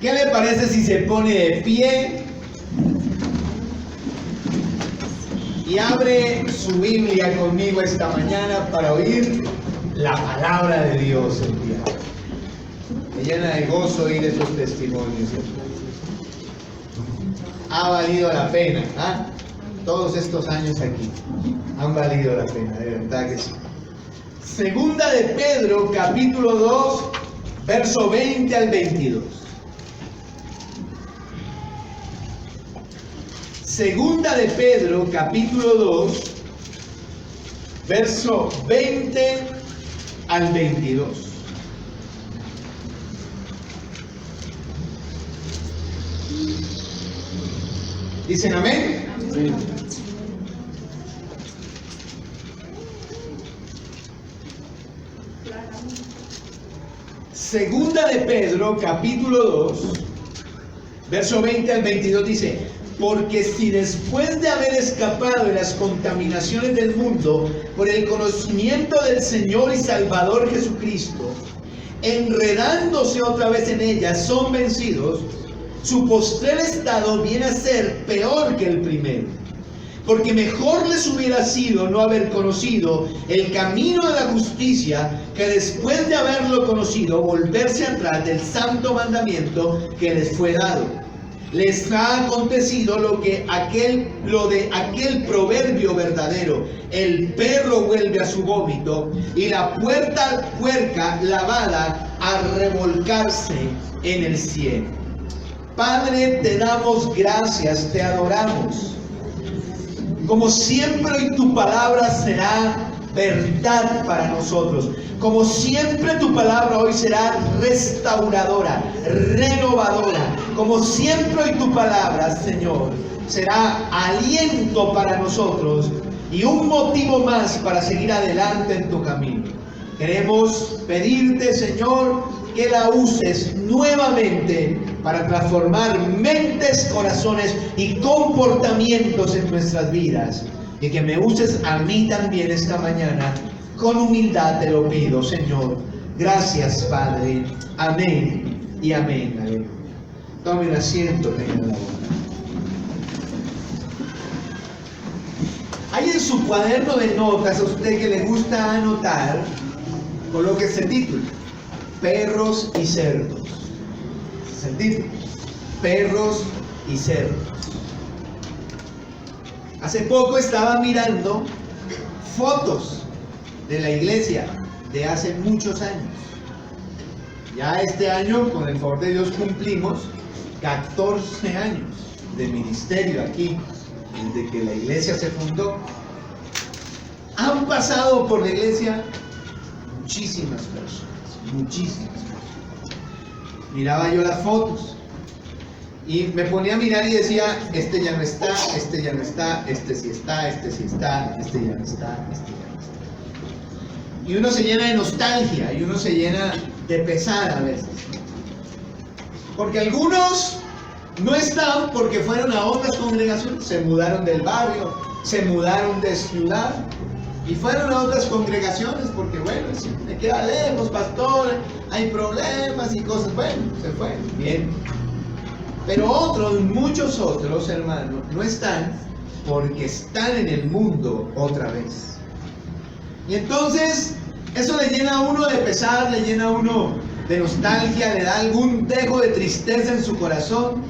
¿Qué le parece si se pone de pie y abre su Biblia conmigo esta mañana para oír la palabra de Dios el día? Me llena de gozo oír esos testimonios. Ha valido la pena, ¿ah? Todos estos años aquí han valido la pena, de verdad que sí. Segunda de Pedro, capítulo 2, verso 20 al 22. Segunda de Pedro, capítulo 2, verso 20 al 22. ¿Dicen amén? Sí. Segunda de Pedro, capítulo 2, verso 20 al 22 dice: porque si después de haber escapado de las contaminaciones del mundo por el conocimiento del Señor y Salvador Jesucristo, enredándose otra vez en ellas, son vencidos, su postrer estado viene a ser peor que el primero. Porque mejor les hubiera sido no haber conocido el camino de la justicia que después de haberlo conocido volverse atrás del santo mandamiento que les fue dado. Les ha acontecido lo de aquel proverbio verdadero: el perro vuelve a su vómito y la puerca lavada a revolcarse en el cielo. Padre, te damos gracias, te adoramos. Como siempre hoy tu palabra será verdad para nosotros. Como siempre tu palabra hoy será restauradora, renovadora. Como siempre hoy tu palabra, Señor, será aliento para nosotros y un motivo más para seguir adelante en tu camino. Queremos pedirte, Señor, que la uses nuevamente para transformar mentes, corazones y comportamientos en nuestras vidas. Y que me uses a mí también esta mañana. Con humildad te lo pido, Señor. Gracias, Padre. Amén y amén. Aleluya. Tomen asiento, tengan la boca. Hay en su cuaderno de notas, a usted que le gusta anotar, coloque este título: Perros y cerdos. Ese es el título: Perros y cerdos. Hace poco estaba mirando fotos de la iglesia de hace muchos años. Ya este año, con el favor de Dios, cumplimos 14 años de ministerio aquí, desde que la iglesia se fundó. Han pasado por la iglesia muchísimas personas, muchísimas personas. Miraba yo las fotos y me ponía a mirar y decía: este ya no está, este ya no está, este sí está, este sí está, este ya no está, este ya no está. Y uno se llena de nostalgia y uno se llena de pesar a veces. Porque algunos no están porque fueron a otras congregaciones, se mudaron del barrio, se mudaron de ciudad y fueron a otras congregaciones porque, bueno, si me queda lejos, pastor, hay problemas y cosas. Bueno, se fue, bien. Pero otros, muchos otros, hermanos, no están porque están en el mundo otra vez. Y entonces, eso le llena a uno de pesar, le llena a uno de nostalgia, le da algún dejo de tristeza en su corazón.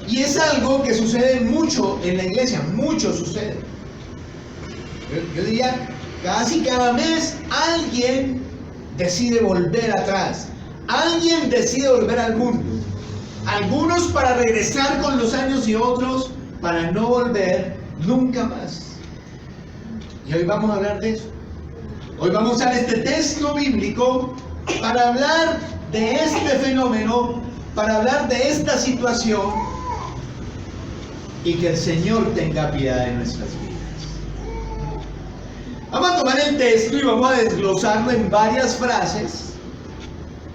Y es algo que sucede mucho en la iglesia, mucho sucede. Yo diría, casi cada mes alguien decide volver atrás. Alguien decide volver al mundo. Algunos para regresar con los años y otros para no volver nunca más. Y hoy vamos a hablar de eso. Hoy vamos a usar este texto bíblico para hablar de este fenómeno, para hablar de esta situación, y que el Señor tenga piedad de nuestras vidas. Vamos a tomar el texto y vamos a desglosarlo en varias frases.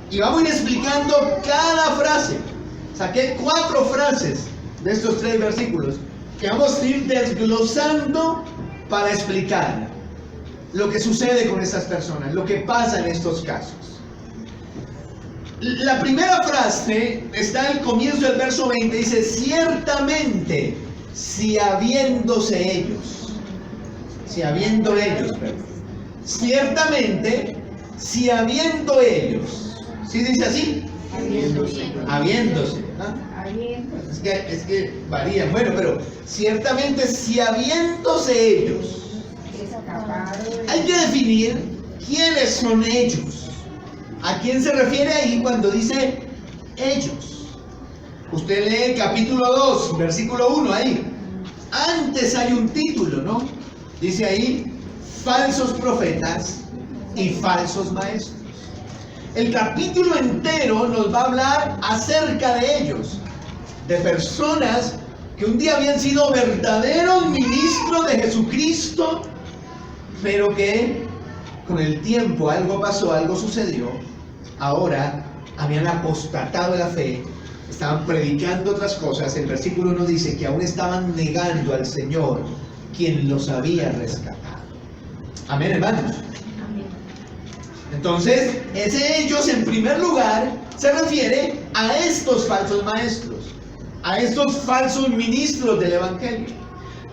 Y vamos a ir explicando cada frase. Saqué 4 frases de estos 3 versículos que vamos a ir desglosando para explicar lo que sucede con estas personas, lo que pasa en estos casos. La primera frase está al comienzo del verso 20, dice, ciertamente, si habiendo ellos, ciertamente, si habiendo ellos, ¿sí dice así? Habiéndose, ¿no? Es que varían, bueno, pero ciertamente, si habiéndose ellos, hay que definir quiénes son ellos. ¿A quién se refiere ahí cuando dice ellos? Usted lee el capítulo 2, versículo 1 ahí. Antes hay un título, ¿no? Dice ahí, falsos profetas y falsos maestros. El capítulo entero nos va a hablar acerca de ellos, de personas que un día habían sido verdaderos ministros de Jesucristo, pero que con el tiempo algo pasó, algo sucedió. Ahora habían apostatado de la fe, estaban predicando otras cosas. El versículo 1 dice que aún estaban negando al Señor, quien los había rescatado. Amén, hermanos. Entonces, ellos en primer lugar se refiere a estos falsos maestros, a estos falsos ministros del Evangelio.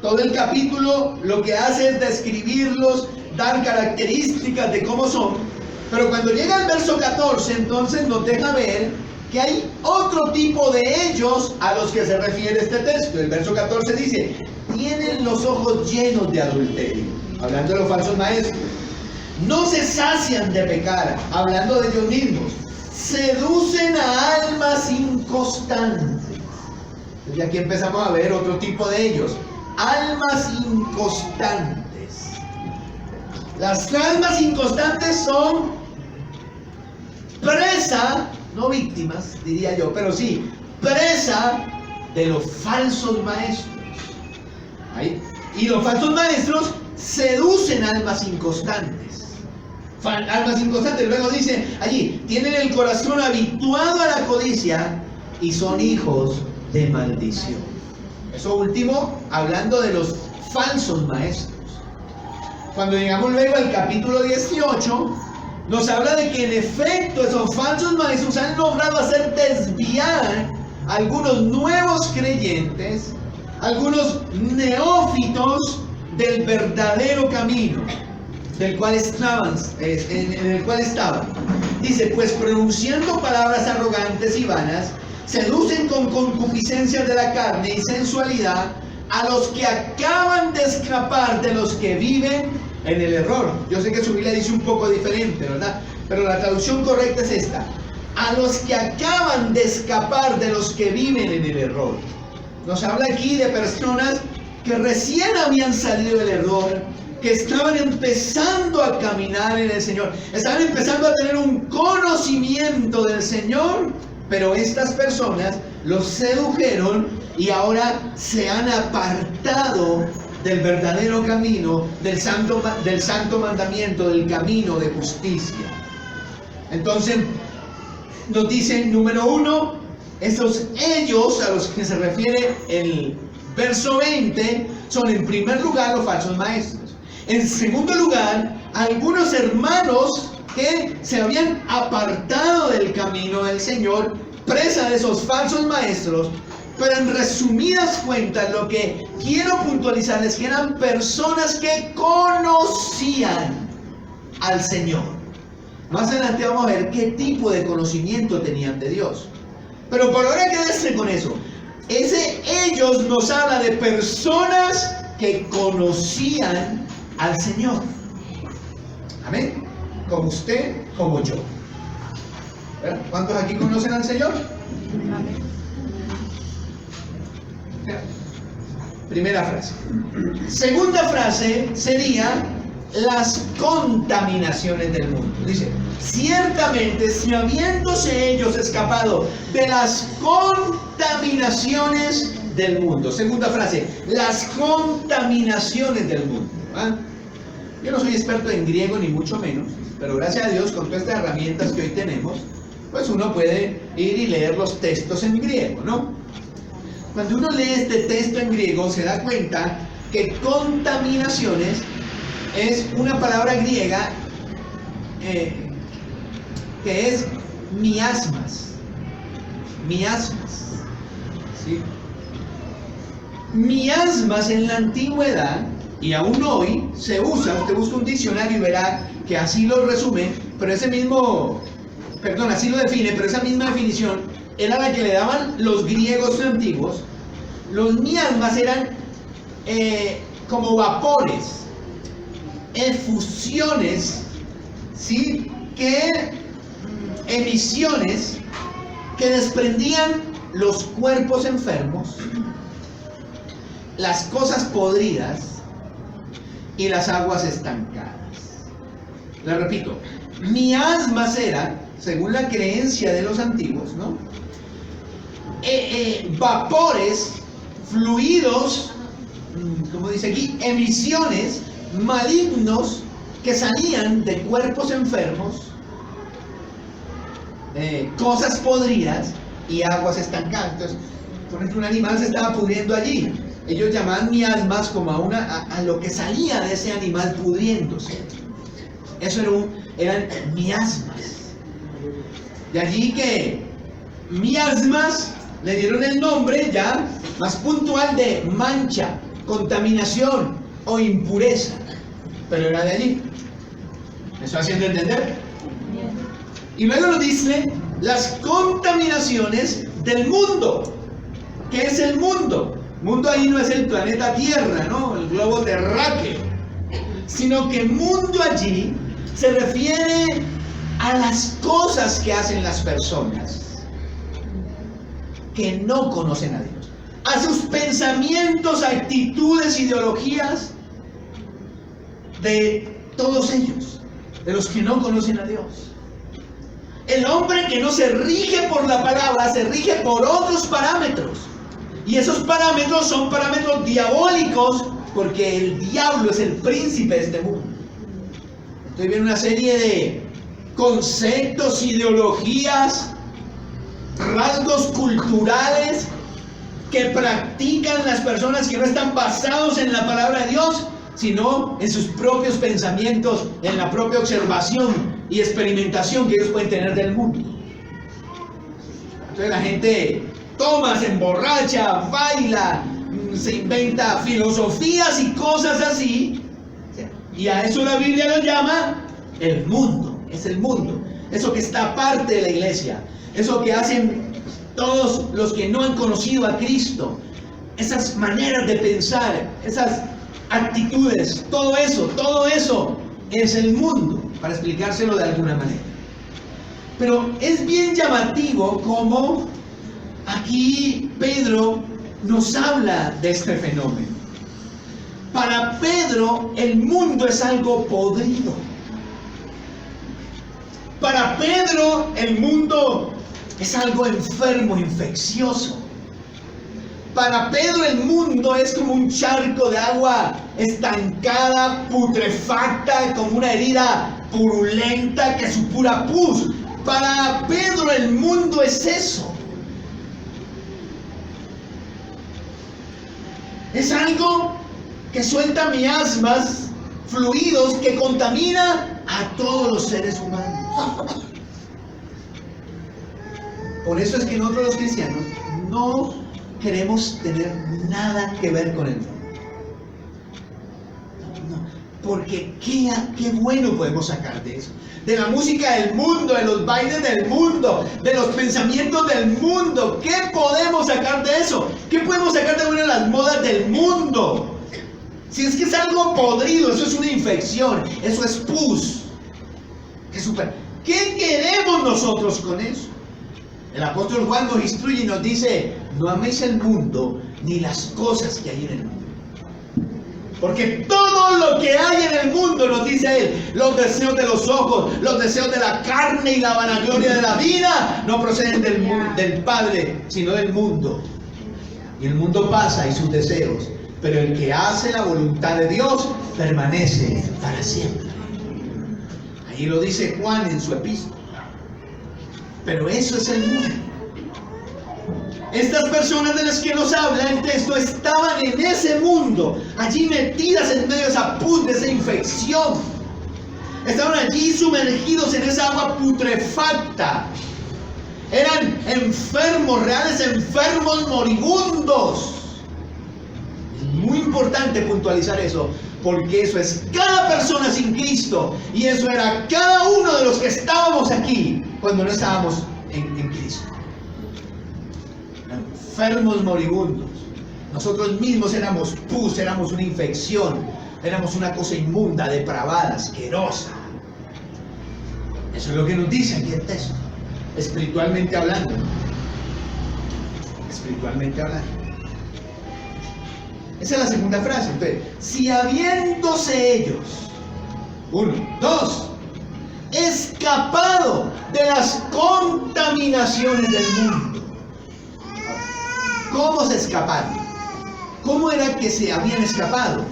Todo el capítulo lo que hace es describirlos, dar características de cómo son, pero cuando llega al verso 14, entonces nos deja ver que hay otro tipo de ellos a los que se refiere este texto. El verso 14 dice, tienen los ojos llenos de adulterio, hablando de los falsos maestros. No se sacian de pecar, hablando de ellos mismos. Seducen a almas inconstantes. Y aquí empezamos a ver otro tipo de ellos. Almas inconstantes. Las almas inconstantes son presa, no víctimas, diría yo, pero sí, presa de los falsos maestros. ¿Ahí? Y los falsos maestros seducen almas inconstantes. Almas inconstantes, luego dice allí, tienen el corazón habituado a la codicia y son hijos de maldición. Eso último, hablando de los falsos maestros. Cuando llegamos luego al capítulo 18, nos habla de que en efecto esos falsos maestros han logrado hacer desviar a algunos nuevos creyentes, algunos neófitos del verdadero camino del cual estaban, en el cual estaban. Dice, pues pronunciando palabras arrogantes y vanas, seducen con concupiscencias de la carne y sensualidad a los que acaban de escapar de los que viven en el error. Yo sé que su Biblia dice un poco diferente, ¿verdad? Pero la traducción correcta es esta. A los que acaban de escapar de los que viven en el error. Nos habla aquí de personas que recién habían salido del error, que estaban empezando a caminar en el Señor, estaban empezando a tener un conocimiento del Señor, pero estas personas los sedujeron y ahora se han apartado del verdadero camino, del santo mandamiento, del camino de justicia. Entonces nos dicen, número 1, ellos a los que se refiere el verso 20 son en primer lugar los falsos maestros. En segundo lugar, algunos hermanos que se habían apartado del camino del Señor, presa de esos falsos maestros. Pero en resumidas cuentas, lo que quiero puntualizar es que eran personas que conocían al Señor. Más adelante vamos a ver qué tipo de conocimiento tenían de Dios. Pero por ahora quédese con eso. Ellos nos habla de personas que conocían al Señor. Amén. Como usted, como yo. ¿Verdad? ¿Cuántos aquí conocen al Señor? Amén. Primera frase. Segunda frase sería las contaminaciones del mundo. Dice, ciertamente si habiéndose ellos escapado de las contaminaciones del mundo. Segunda frase, las contaminaciones del mundo. ¿Ah? Yo no soy experto en griego ni mucho menos, pero gracias a Dios con todas estas herramientas que hoy tenemos, pues uno puede ir y leer los textos en griego, ¿no? Cuando uno lee este texto en griego se da cuenta que contaminaciones es una palabra griega que es miasmas. ¿Sí? Miasmas en la antigüedad, y aún hoy se usa, usted busca un diccionario y verá que así lo resume, pero así lo define, pero esa misma definición era la que le daban los griegos antiguos. Los miasmas eran como vapores, efusiones, ¿sí? Emisiones que desprendían los cuerpos enfermos, las cosas podridas y las aguas estancadas. Le repito, miasmas era, según la creencia de los antiguos, ¿no? Vapores, fluidos, como dice aquí, emisiones malignos que salían de cuerpos enfermos, cosas podridas y aguas estancadas. Entonces, por ejemplo, un animal se estaba pudriendo allí. Ellos llamaban miasmas como a lo que salía de ese animal pudriéndose. Eso eran miasmas. De allí que miasmas le dieron el nombre ya más puntual de mancha, contaminación o impureza. Pero era de allí. ¿Me estoy haciendo entender? Y luego nos dice las contaminaciones del mundo. ¿Qué es el mundo? Mundo ahí no es el planeta Tierra, ¿no? El globo terráqueo. Sino que mundo allí se refiere a las cosas que hacen las personas que no conocen a Dios. A sus pensamientos, actitudes, ideologías de todos ellos, de los que no conocen a Dios. El hombre que no se rige por la palabra, se rige por otros parámetros. Y esos parámetros son parámetros diabólicos, porque el diablo es el príncipe de este mundo. Estoy viendo una serie de conceptos, ideologías, rasgos culturales que practican las personas que no están basados en la palabra de Dios, sino en sus propios pensamientos, en la propia observación y experimentación que ellos pueden tener del mundo. Entonces la gente toma, se emborracha, baila, se inventa filosofías y cosas así, y a eso la Biblia lo llama el mundo. Es el mundo, eso que está aparte de la iglesia, eso que hacen todos los que no han conocido a Cristo, esas maneras de pensar, esas actitudes, todo eso es el mundo, para explicárselo de alguna manera. Pero es bien llamativo como aquí Pedro nos habla de este fenómeno. Para Pedro el mundo es algo podrido. Para Pedro el mundo es algo enfermo, infeccioso. Para Pedro el mundo es como un charco de agua estancada, putrefacta, como una herida purulenta que supura pus. Para Pedro el mundo es eso. Es algo que suelta miasmas, fluidos, que contamina a todos los seres humanos. Por eso es que nosotros los cristianos no queremos tener nada que ver con el mundo. No, porque qué bueno podemos sacar de eso. De la música del mundo, de los bailes del mundo, de los pensamientos del mundo. ¿Qué podemos sacar de eso? ¿Qué podemos sacar de una de las modas del mundo? Si es que es algo podrido, eso es una infección, eso es pus. ¿Qué queremos nosotros con eso? El apóstol Juan nos instruye y nos dice: no améis el mundo ni las cosas que hay en el mundo. Porque todo lo que hay en el mundo, nos dice él, los deseos de los ojos, los deseos de la carne y la vanagloria de la vida, no proceden del Padre, sino del mundo. Y el mundo pasa y sus deseos, pero el que hace la voluntad de Dios permanece para siempre. Ahí lo dice Juan en su epístola. Pero eso es el mundo. Estas personas de las que nos habla el texto estaban en ese mundo, allí metidas en medio de esa pus, de esa infección. Estaban allí sumergidos en esa agua putrefacta, Eran enfermos, reales enfermos moribundos. Es muy importante puntualizar eso, porque eso es cada persona sin Cristo. Y eso era cada uno de los que estábamos aquí cuando no estábamos en Cristo. Enfermos moribundos. Nosotros mismos éramos pus, éramos una infección, éramos una cosa inmunda, depravada, asquerosa. Eso es lo que nos dice aquí el texto, espiritualmente hablando. Espiritualmente hablando. Esa es la segunda frase. Entonces, si habiéndose ellos, 1, 2, escapado de las contaminaciones del mundo. ¿Cómo se escaparon? ¿Cómo era que se habían escapado?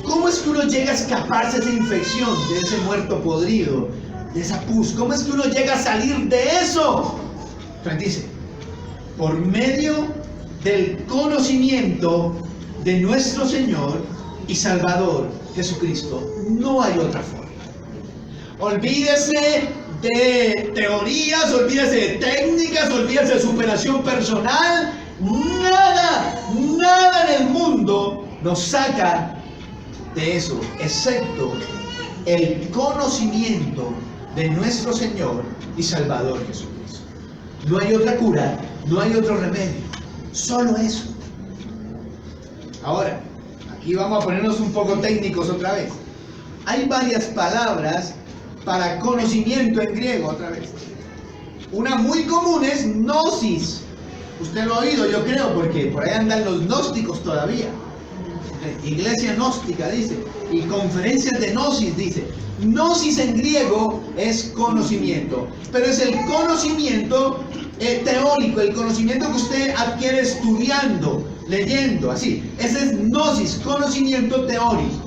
¿Cómo es que uno llega a escaparse de esa infección, de ese muerto podrido, de esa pus? ¿Cómo es que uno llega a salir de eso? Entonces dice, por medio del conocimiento de nuestro Señor y Salvador Jesucristo. No hay otra forma. Olvídese de teorías, olvídese de técnicas, olvídese de superación personal. Nada en el mundo nos saca de eso, excepto el conocimiento de nuestro Señor y Salvador Jesucristo. No hay otra cura, no hay otro remedio, solo eso. Ahora, aquí vamos a ponernos un poco técnicos otra vez. Hay varias palabras para conocimiento en griego otra vez. Una muy común es gnosis. Usted lo ha oído, yo creo, porque por ahí andan los gnósticos todavía. Iglesia gnóstica dice, y conferencias de gnosis dice. Gnosis en griego es conocimiento, pero es el conocimiento teórico, el conocimiento que usted adquiere estudiando, leyendo, así. Ese es gnosis, conocimiento teórico.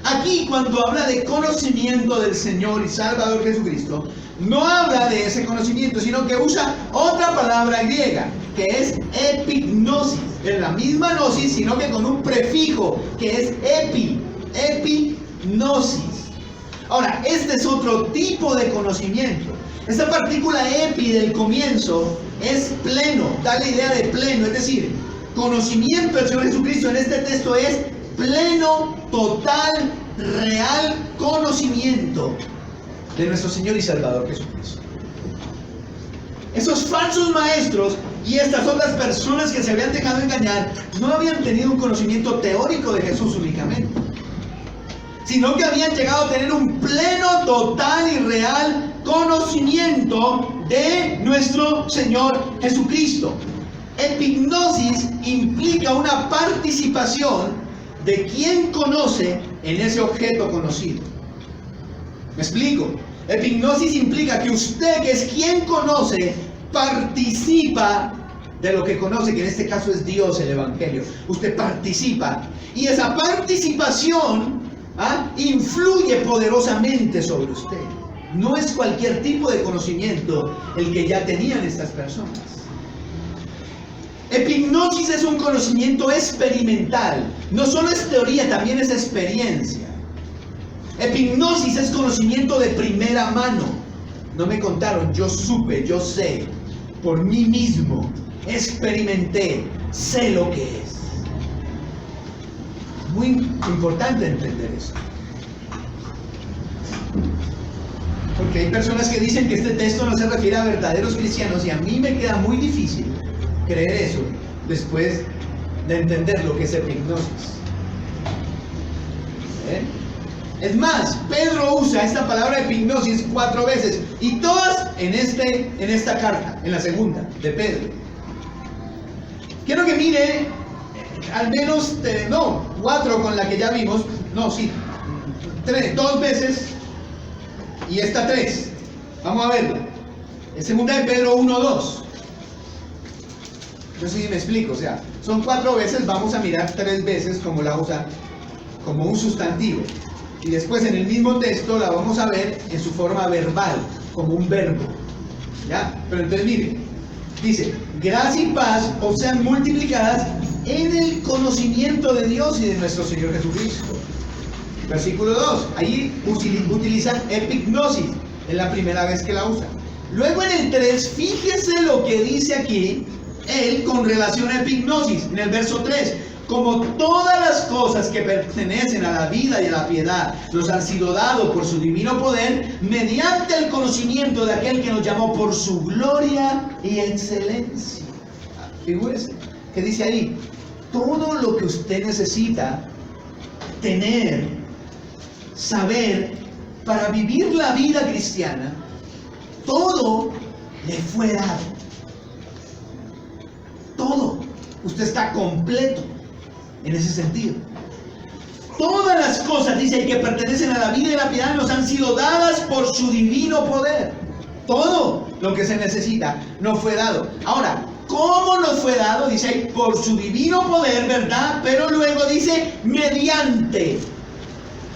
Aquí, cuando habla de conocimiento del Señor y Salvador Jesucristo, no habla de ese conocimiento, sino que usa otra palabra griega, que es epignosis. Es la misma gnosis, sino que con un prefijo, que es epignosis. Ahora, este es otro tipo de conocimiento. Esta partícula epi del comienzo es pleno, da la idea de pleno, es decir, conocimiento del Señor Jesucristo en este texto es pleno, total, real conocimiento de nuestro Señor y Salvador Jesucristo. Esos falsos maestros y estas otras personas que se habían dejado engañar no habían tenido un conocimiento teórico de Jesús únicamente, sino que habían llegado a tener un pleno, total y real conocimiento de nuestro Señor Jesucristo. Epignosis implica una participación de quien conoce en ese objeto conocido. ¿Me explico? Epignosis implica que usted, que es quien conoce, participa de lo que conoce, que en este caso es Dios, el Evangelio. Usted participa. Y esa participación influye poderosamente sobre usted. No es cualquier tipo de conocimiento el que ya tenían estas personas. Epignosis es un conocimiento experimental. No solo es teoría, también es experiencia. Epignosis es conocimiento de primera mano. No me contaron, yo supe, yo sé. Por mí mismo, experimenté, sé lo que es. Muy importante entender eso. Porque hay personas que dicen que este texto no se refiere a verdaderos cristianos y a mí me queda muy difícil creer eso después de entender lo que es epignosis. Es más, Pedro usa esta palabra epignosis 4 veces y todas en esta carta, en la segunda de Pedro. Quiero que mire al menos 4 con la que ya vimos, 2 veces y esta 3. Vamos a verla. En segunda de Pedro 1:2. No sé si me explico, o sea, son 4 veces, vamos a mirar 3 veces como la usa como un sustantivo. Y después en el mismo texto la vamos a ver en su forma verbal, como un verbo. ¿Ya? Pero entonces mire, dice, gracia y paz os sean multiplicadas en el conocimiento de Dios y de nuestro Señor Jesucristo. Versículo 2, ahí utilizan epignosis, es la primera vez que la usan. Luego en el 3, fíjese lo que dice aquí él con relación a epignosis, en el verso 3. Como todas las cosas que pertenecen a la vida y a la piedad nos han sido dados por su divino poder, mediante el conocimiento de aquel que nos llamó por su gloria y excelencia. Figúrese que dice ahí, todo lo que usted necesita tener, saber, para vivir la vida cristiana, todo le fue dado. Todo. Usted está completo en ese sentido. Todas las cosas, dice, que pertenecen a la vida y la piedad nos han sido dadas por su divino poder. Todo lo que se necesita nos fue dado. Ahora, ¿cómo nos fue dado? Dice ahí, por su divino poder, ¿verdad? Pero luego dice, mediante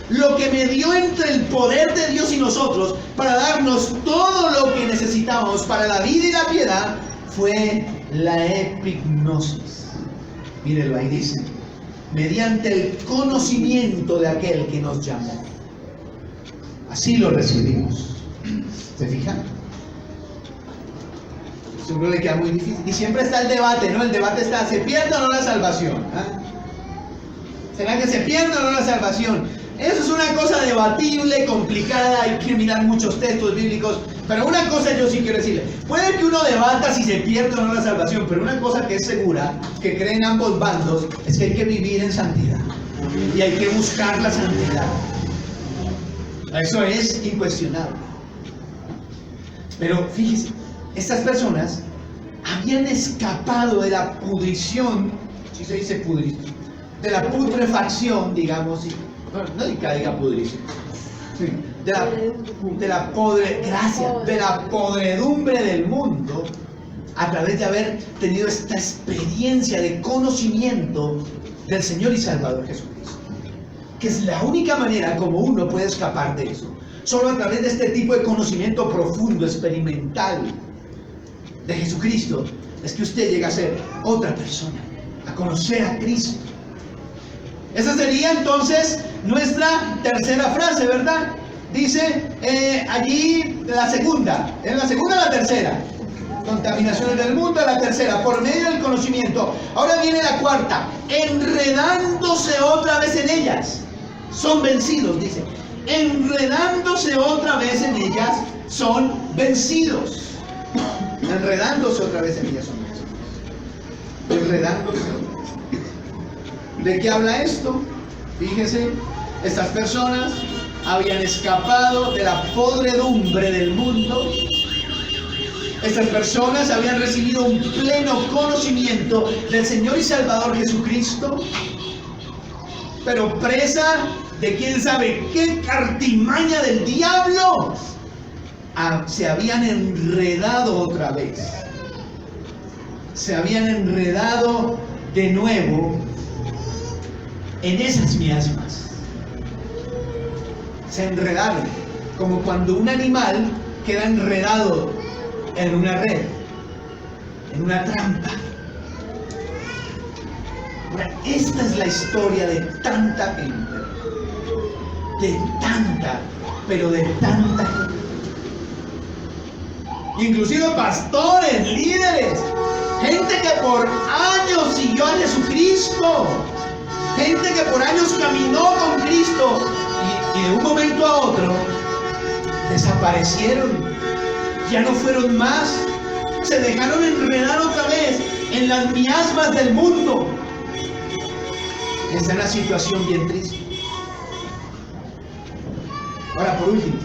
lo que medió entre el poder de Dios y nosotros para darnos todo lo que necesitábamos para la vida y la piedad, fue la epignosis. Mírelo ahí, dice, mediante el conocimiento de aquel que nos llamó. Así lo recibimos. ¿Se fijan? Seguro le queda muy difícil. Y siempre está el debate, ¿no? El debate está, ¿se pierde o no la salvación? ¿Ah? ¿Será que se pierde o no la salvación? Eso es una cosa debatible, complicada, hay que mirar muchos textos bíblicos. Pero una cosa yo sí quiero decirle, puede que uno debata si se pierde o no la salvación, pero una cosa que es segura, que creen ambos bandos, es que hay que vivir en santidad. Y hay que buscar la santidad. Eso es incuestionable. Pero fíjese, estas personas habían escapado de la pudrición, si se dice pudrición, de la putrefacción, digamos, no diga pudrición, de la podredumbre del mundo, a través de haber tenido esta experiencia de conocimiento del Señor y Salvador Jesucristo, que es la única manera como uno puede escapar de eso. Solo a través de este tipo de conocimiento profundo, experimental de Jesucristo, es que usted llega a ser otra persona, a conocer a Cristo. Esa sería entonces nuestra tercera frase, ¿verdad? Dice allí la segunda. ¿Es la segunda o la tercera? Contaminaciones del mundo, la tercera, por medio del conocimiento. Ahora viene la cuarta, enredándose otra vez en ellas. Son vencidos, dice. Enredándose otra vez en ellas, son vencidos. Enredándose otra vez en ellas, son vencidos. Enredándose. ¿De qué habla esto? Fíjese, estas personas habían escapado de la podredumbre del mundo. Estas personas habían recibido un pleno conocimiento del Señor y Salvador Jesucristo, pero presa de quién sabe qué artimaña del diablo, se habían enredado otra vez. Se habían enredado de nuevo en esas miasmas. Se enredaron, como cuando un animal queda enredado en una red, en una trampa. Ahora, esta es la historia de tanta gente, pero de tanta gente. Inclusive pastores, líderes, gente que por años siguió a Jesucristo, gente que por años caminó con Cristo y de un momento a otro desaparecieron, ya no fueron más, se dejaron enredar otra vez en las miasmas del mundo. Esta es una situación bien triste. Ahora, por último,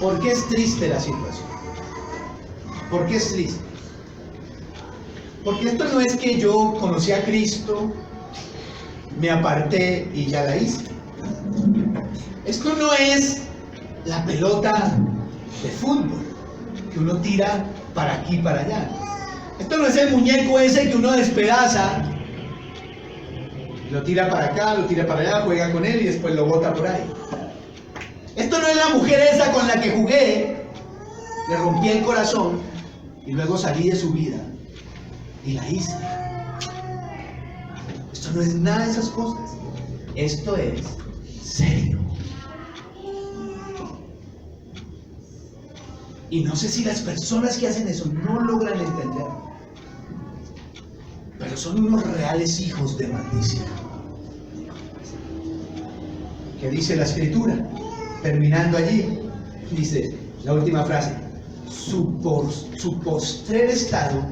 ¿por qué es triste la situación? ¿Por qué es triste? Porque esto no es que yo conocí a Cristo, me aparté y ya la hice. Esto no es la pelota de fútbol que uno tira para aquí y para allá. Esto no es el muñeco ese que uno despedaza, lo tira para acá, lo tira para allá, juega con él y después lo bota por ahí. Esto no es la mujer esa con la que jugué, le rompí el corazón y luego salí de su vida y la hice. Esto no es nada de esas cosas. Esto es serio. Y no sé si las personas que hacen eso no logran entender, pero son unos reales hijos de maldición. ¿Qué dice la Escritura? Terminando allí, dice la última frase: su postrer estado,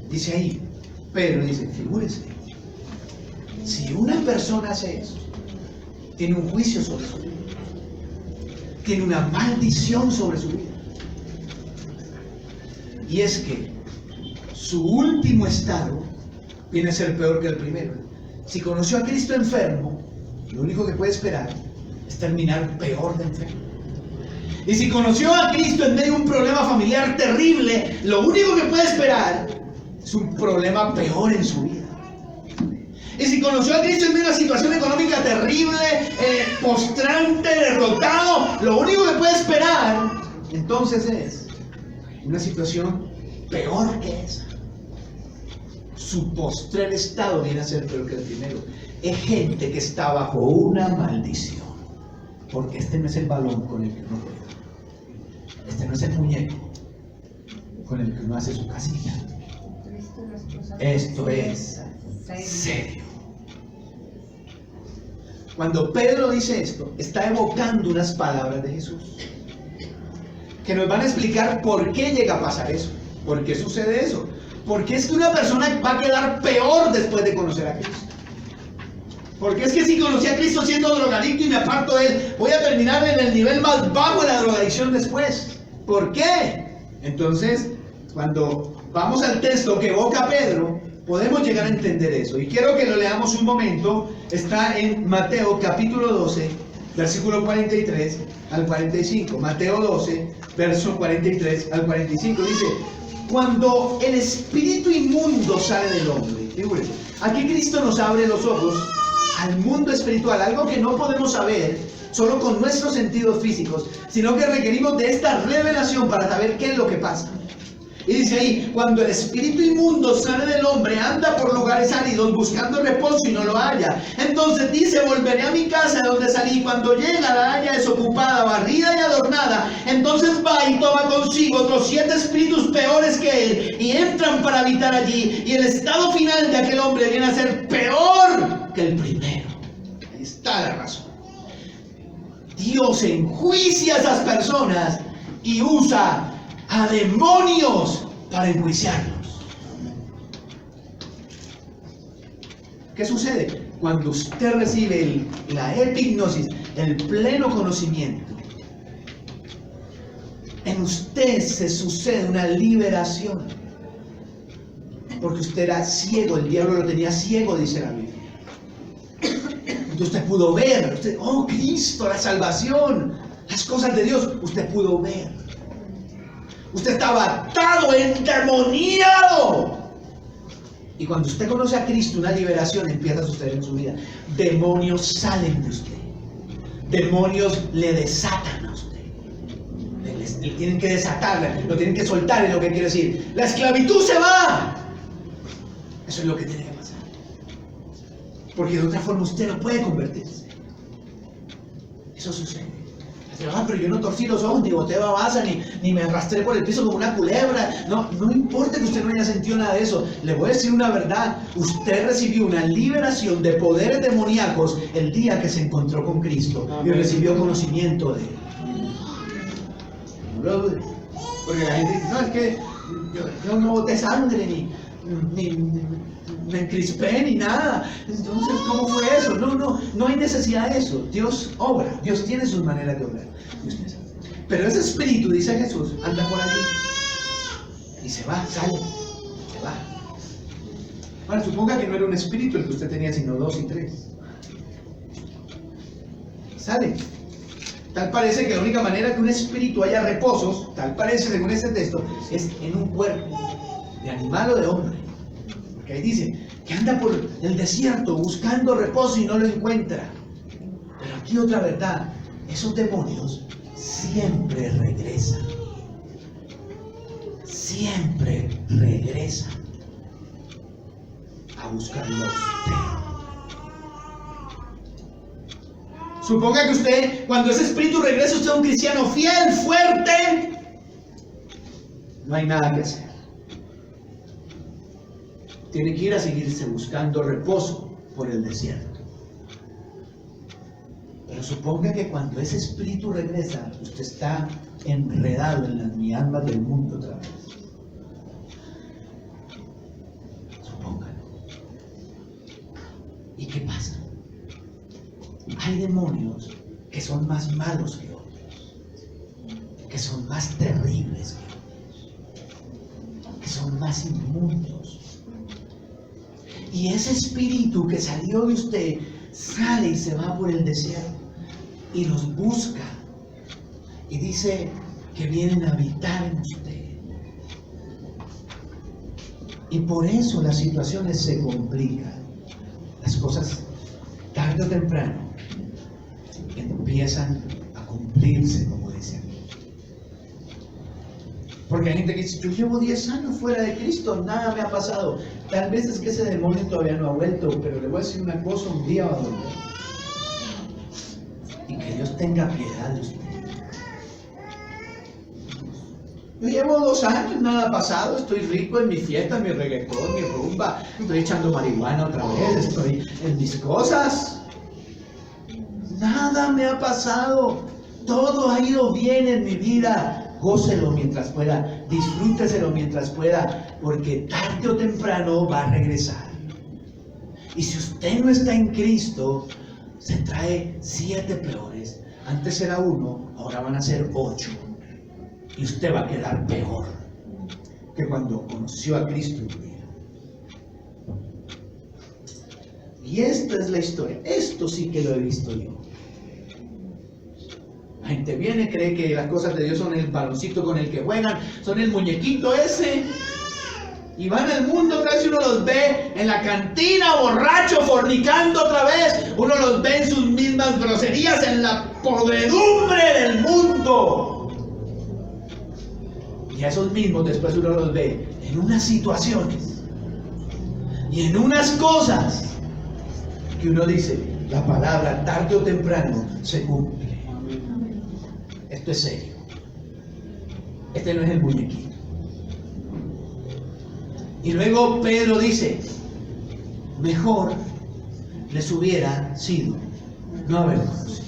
dice ahí. Pedro dice, figúrese, si una persona hace eso, tiene un juicio sobre su vida, tiene una maldición sobre su vida. Y es que su último estado viene a ser peor que el primero. Si conoció a Cristo enfermo, lo único que puede esperar es terminar peor de enfermo. Y si conoció a Cristo en medio de un problema familiar terrible, lo único que puede esperar es un problema peor en su vida. Y si conoció a Cristo en medio de una situación económica terrible, postrante, derrotado, lo único que puede esperar entonces es una situación peor que esa. Su postrer estado viene a ser peor que el primero. Es gente que está bajo una maldición, porque este no es el balón con el que uno juega, este no es el muñeco con el que uno hace su casilla. Esto es serio. Cuando Pedro dice esto, está evocando unas palabras de Jesús que nos van a explicar por qué llega a pasar eso, por qué sucede eso, porque es que una persona va a quedar peor después de conocer a Cristo. Porque es que si conocí a Cristo siendo drogadicto y me aparto de Él, voy a terminar en el nivel más bajo de la drogadicción después. ¿Por qué? Entonces, cuando vamos al texto que evoca Pedro, podemos llegar a entender eso. Y quiero que lo leamos un momento. Está en Mateo capítulo 12, versículo 43 al 45. Mateo 12, verso 43 al 45. Dice, cuando el espíritu inmundo sale del hombre. Fíjate, aquí Cristo nos abre los ojos al mundo espiritual, algo que no podemos saber solo con nuestros sentidos físicos, sino que requerimos de esta revelación para saber qué es lo que pasa. Y dice ahí, cuando el espíritu inmundo sale del hombre, anda por lugares áridos buscando reposo y no lo halla. Entonces dice, volveré a mi casa de donde salí. Cuando llega la halla desocupada, barrida y adornada, entonces va y toma consigo otros 7 espíritus peores que él, y entran para habitar allí. Y el estado final de aquel hombre viene a ser peor que el primero. Ahí está la razón. Dios enjuicia a esas personas y usa a demonios para enjuiciarlos. ¿Qué sucede? Cuando usted recibe la epignosis, el pleno conocimiento, en usted se sucede una liberación. Porque usted era ciego, el diablo lo tenía ciego, dice la Biblia. Entonces usted pudo ver, usted, oh Cristo, la salvación, las cosas de Dios, usted pudo ver. Usted estaba atado, endemoniado. Y cuando usted conoce a Cristo, una liberación empieza a suceder en su vida. Demonios salen de usted. Demonios le desatan a usted. Le tienen que desatar, lo tienen que soltar, es lo que quiere decir. La esclavitud se va. Eso es lo que tiene que pasar. Porque de otra forma usted no puede convertirse. Eso sucede. Pero yo no torcí los ojos, ni boté babasa, ni me arrastré por el piso como una culebra. No importa que usted no haya sentido nada de eso. Le voy a decir una verdad. Usted recibió una liberación de poderes demoníacos el día que se encontró con Cristo. Amén. Y recibió conocimiento de Él. No lo dude. Porque la gente dice, no, es que yo no boté sangre, ni me encrispé, ni nada. Entonces, ¿cómo fue eso? No hay necesidad de eso. Dios obra, Dios tiene sus maneras de obrar. Pero ese espíritu, dice Jesús, anda por allí y se va, sale, se va. Bueno, suponga que no era un espíritu el que usted tenía, sino 2 y 3. Sale. Tal parece que la única manera que un espíritu haya reposos, tal parece según este texto, es en un cuerpo de animal o de hombre. Porque ahí dice que anda por el desierto buscando reposo y no lo encuentra. Pero aquí otra verdad, esos demonios siempre regresan. Siempre regresan a buscarlo a usted. Suponga que usted, cuando ese espíritu regrese, usted es un cristiano fiel, fuerte. No hay nada que hacer. Tiene que ir a seguirse buscando reposo por el desierto. Pero suponga que cuando ese espíritu regresa, usted está enredado en las miasmas del mundo otra vez. Supóngalo. ¿Y qué pasa? Hay demonios que son más malos que otros, que son más terribles que otros, que son más inmundos. Y ese espíritu que salió de usted sale y se va por el desierto y los busca y dice que vienen a habitar en usted. Y por eso las situaciones se complican. Las cosas tarde o temprano empiezan a cumplirse, como dice aquí. Porque hay gente que dice, yo llevo 10 años fuera de Cristo, nada me ha pasado. Tal vez es que ese demonio todavía no ha vuelto, pero le voy a decir una cosa, un día va a volver. Y que Dios tenga piedad de usted. Yo llevo 2 años, nada ha pasado, estoy rico en mi fiesta, en mi reggaetón, mi rumba, estoy echando marihuana otra vez, estoy en mis cosas. Nada me ha pasado, todo ha ido bien en mi vida. Gócelo mientras pueda, disfrúteselo mientras pueda, porque tarde o temprano va a regresar. Y si usted no está en Cristo, se trae 7 peores. Antes era 1, ahora van a ser 8. Y usted va a quedar peor que cuando conoció a Cristo en vida. Y esta es la historia. Esto sí que lo he visto yo. La gente viene, cree que las cosas de Dios son el baloncito con el que juegan, son el muñequito ese. Y van al mundo, otra vez uno los ve en la cantina, borracho, fornicando otra vez. Uno los ve en sus mismas groserías, en la podredumbre del mundo. Y a esos mismos después uno los ve en unas situaciones y en unas cosas que uno dice, la palabra tarde o temprano se cumple. Esto es serio. Este no es el muñequito. Y luego Pedro dice, mejor les hubiera sido no haber conocido.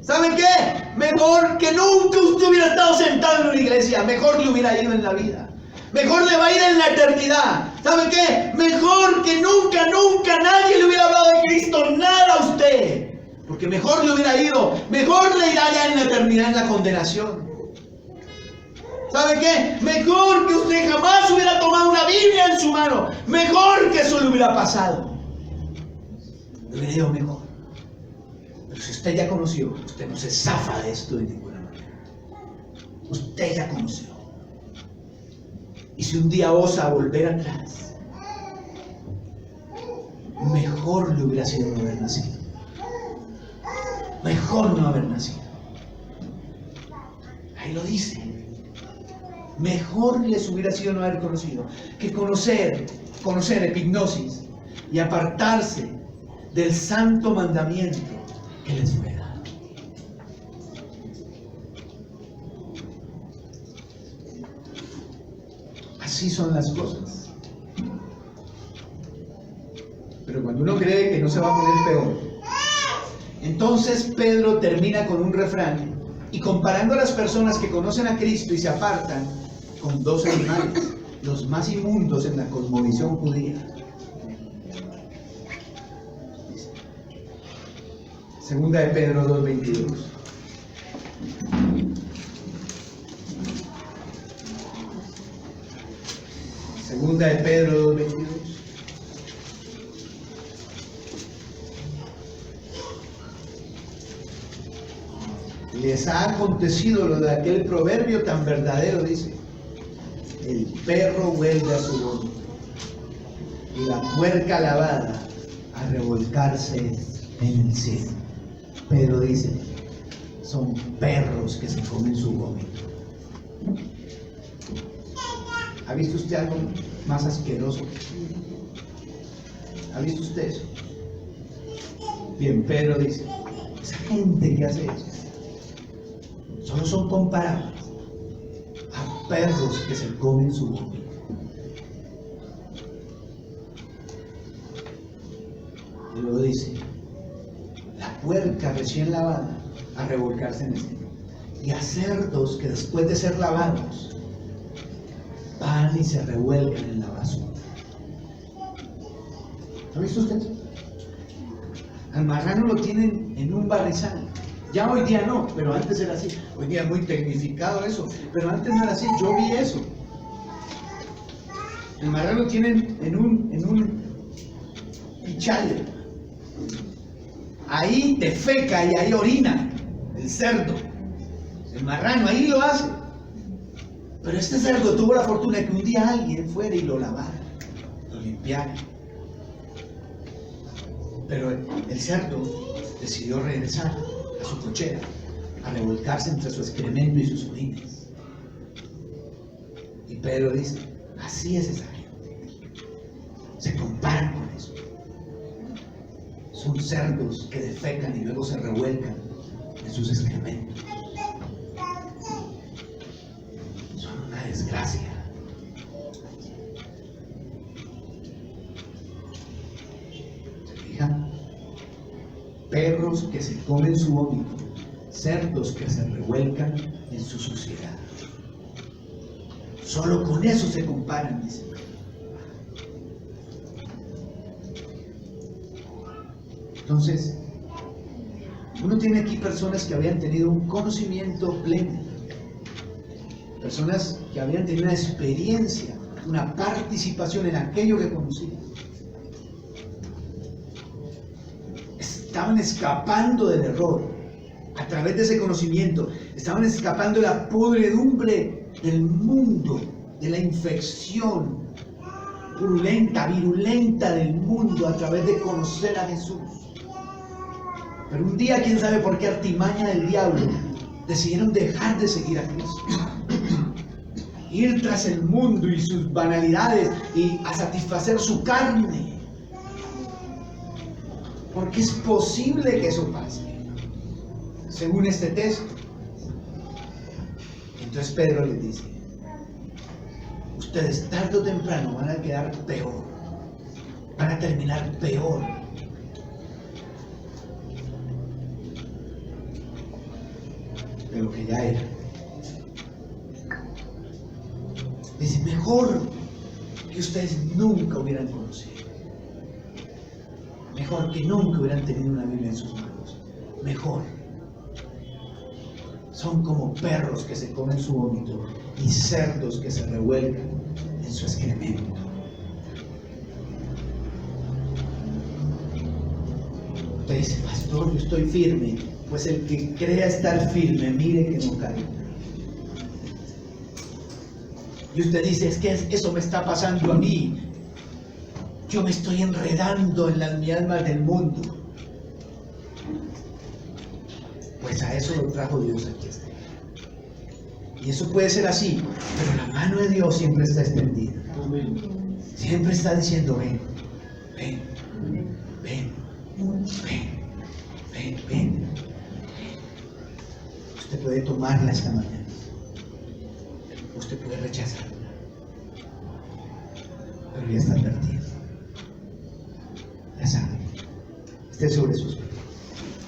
¿Saben qué? Mejor que nunca usted hubiera estado sentado en una iglesia. Mejor le hubiera ido en la vida. Mejor le va a ir en la eternidad. ¿Saben qué? Mejor que nunca, nunca nadie le hubiera hablado de Cristo. Nada a usted. Porque mejor le hubiera ido. Mejor le irá ya en la eternidad en la condenación. ¿Sabe qué? Mejor que usted jamás hubiera tomado una Biblia en su mano. Mejor que eso le hubiera pasado. Le hubiera ido mejor. Pero si usted ya conoció, usted no se zafa de esto de ninguna manera. Usted ya conoció. Y si un día osa volver atrás, mejor le hubiera sido no haber nacido. Mejor no haber nacido. Ahí lo dice. Mejor les hubiera sido no haber conocido que conocer epignosis y apartarse del santo mandamiento que les fue dado. Así son las cosas. Pero cuando uno cree que no se va a poner peor, entonces Pedro termina con un refrán y comparando a las personas que conocen a Cristo y se apartan con 2 animales, los más inmundos en la cosmovisión judía. Segunda de Pedro 2:22. Segunda de Pedro 2:22. Les ha acontecido lo de aquel proverbio tan verdadero, dice: el perro vuelve a su vómito y la puerca lavada a revolcarse en el cielo. Pedro dice, son perros que se comen su vómito. ¿Ha visto usted algo más asqueroso? ¿Ha visto usted eso? Bien, Pedro dice, gente que hace eso solo son comparables a perros que se comen su vómito. Y luego dice, la puerca recién lavada a revolcarse en el cielo, y a cerdos que después de ser lavados van y se revuelcan en la basura. ¿Lo ha visto usted? Al marrano lo tienen en un barrizal. Ya hoy día no, pero antes era así. Hoy día es muy tecnificado eso, pero antes no era así. Yo vi eso. El marrano lo tienen en un pichal. Ahí defeca y ahí orina el cerdo. El marrano ahí lo hace. Pero este cerdo tuvo la fortuna de que un día alguien fuera y lo lavara, lo limpiara. Pero el cerdo decidió regresar a su cochera, a revolcarse entre su excremento y sus orines. Y Pedro dice, así es esa gente. Se comparan con eso. Son cerdos que defecan y luego se revuelcan en sus excrementos. Son una desgracia. ¿Se fijan? Perros que se comen su vómito, cerdos que se revuelcan en su suciedad. Solo con eso se comparan, dice. Entonces, uno tiene aquí personas que habían tenido un conocimiento pleno, personas que habían tenido una experiencia, una participación en aquello que conocían. Estaban escapando del error a través de ese conocimiento, estaban escapando de la podredumbre del mundo, de la infección purulenta, virulenta del mundo a través de conocer a Jesús. Pero un día, quién sabe por qué artimaña del diablo, decidieron dejar de seguir a Cristo, ir tras el mundo y sus banalidades y a satisfacer su carne. Porque es posible que eso pase, según este texto. Entonces Pedro les dice, ustedes tarde o temprano van a quedar peor, van a terminar peor. De lo que ya era. Dice, mejor que ustedes nunca hubieran conocido. Mejor que nunca hubieran tenido una Biblia en sus manos. Mejor. Son como perros que se comen su vómito y cerdos que se revuelcan en su excremento. Usted dice, pastor, yo estoy firme. Pues el que crea estar firme, mire que no caiga. Y usted dice, es que eso me está pasando a mí. Yo me estoy enredando en las miasmas del mundo. Pues a eso lo trajo Dios aquí. Y eso puede ser así, pero la mano de Dios siempre está extendida. Siempre está diciendo, ven, ven, ven, ven, ven, ven. Usted puede tomarla esta mañana. Usted puede rechazarla. Pero ya está advertido. Ya sabe. Esté sobre sus pies.